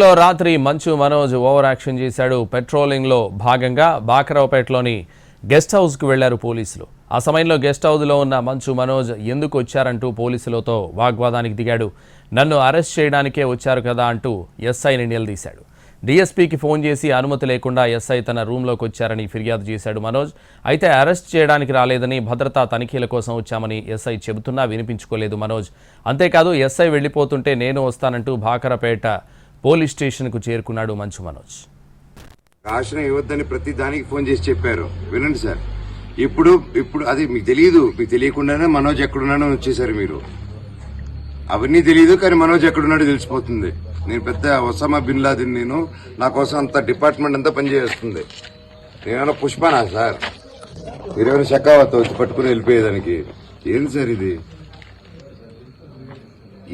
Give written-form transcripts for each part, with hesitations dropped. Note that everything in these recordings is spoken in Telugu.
లో రాత్రి మంచు మనోజ్ ఓవర్ యాక్షన్ చేశాడు. పెట్రోలింగ్ లో భాగంగా బాకరావుపేటలోని గెస్ట్ హౌస్ కు వెళ్లారు పోలీసులు. ఆ సమయంలో గెస్ట్ హౌస్ లో ఉన్న మంచు మనోజ్ ఎందుకు వచ్చారంటూ పోలీసులతో వాగ్వాదానికి దిగాడు. నన్ను అరెస్ట్ చేయడానికే వచ్చారు కదా అంటూ ఎస్ఐని నిలదీశాడు. డీఎస్పీకి ఫోన్ చేసి అనుమతి లేకుండా ఎస్ఐ తన రూమ్లోకి వచ్చారని ఫిర్యాదు చేశాడు మనోజ్. అయితే అరెస్ట్ చేయడానికి రాలేదని, భద్రతా తనిఖీల కోసం వచ్చామని ఎస్ఐ చెబుతున్నా వినిపించుకోలేదు మనోజ్. అంతేకాదు ఎస్ఐ వెళ్లిపోతుంటే నేను వస్తానంటూ బాకరాపేట పోలీస్ స్టేషన్కు చేరుకున్నాడు మంచు మనోజ్. ఆశ్రయం ఇవ్వద్దని ప్రతి దానికి ఫోన్ చేసి చెప్పారు. వినండి సార్, ఇప్పుడు అది మీకు తెలియదు. మీకు తెలియకుండానే మనోజ్ ఎక్కడున్నాడో వచ్చేసారు మీరు. అవన్నీ తెలియదు, కానీ మనోజ్ ఎక్కడున్నాడో తెలిసిపోతుంది. నేను పెద్ద ఒసామా బిన్ లాదెన్. నేను నా కోసం అంత డిపార్ట్మెంట్ అంతా పనిచేస్తుంది. నేనేమైనా పుష్పనా సార్? మీరేమైనా షకావత్ వచ్చి పట్టుకుని వెళ్ళిపోయేదానికి? ఏంది సార్ ఇది?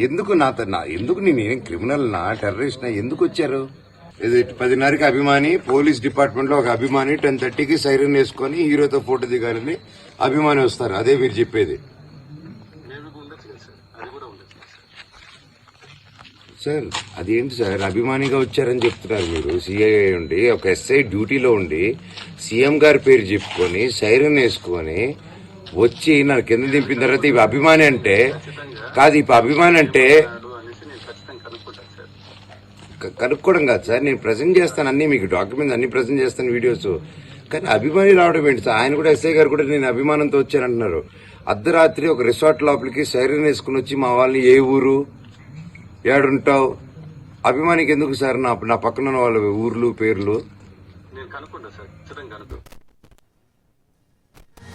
ఎందుకు ఎందుకు నేనేం క్రిమినల్ నా టెర్రరిస్ట్ నా? ఎందుకు వచ్చారు? ఇది 10:30కి అభిమాని పోలీస్ డిపార్ట్మెంట్ లో ఒక అభిమాని 10:30కి సైరన్ వేసుకుని హీరోతో ఫోటో దిగాలని అభిమాని వస్తారు. అదే మీరు చెప్పేది సార్? అదేంటి సార్ అభిమానిగా వచ్చారని చెప్తున్నారు మీరు? సిఐ ఉండి ఒక ఎస్ఐ డ్యూటీలో ఉండి సీఎం గారి పేరు చెప్పుకొని సైరన్ వేసుకొని వచ్చి నాకు కింద దింపిన తర్వాత ఇవి అభిమాని అంటే కాదు. ఇప్పుడు అభిమాని అంటే కనుక్కోవడం కాదు సార్. నేను ప్రజెంట్ చేస్తాను అన్ని, మీకు డాక్యుమెంట్స్ అన్ని ప్రజెంట్ చేస్తాను, వీడియోస్. కానీ అభిమాని రావడం ఏంటి సార్? ఆయన కూడా ఎస్ఐ గారు కూడా నేను అభిమానంతో వచ్చానంటున్నారు. అర్ధరాత్రి ఒక రిసార్ట్ లోపలికి సైరన్ వేసుకుని వచ్చి మా వాళ్ళని ఏ ఊరు ఏడుంటావు అభిమానికి ఎందుకు సార్? నా పక్కన వాళ్ళ ఊర్లు పేర్లు నేను కనుక్కుంటా సార్.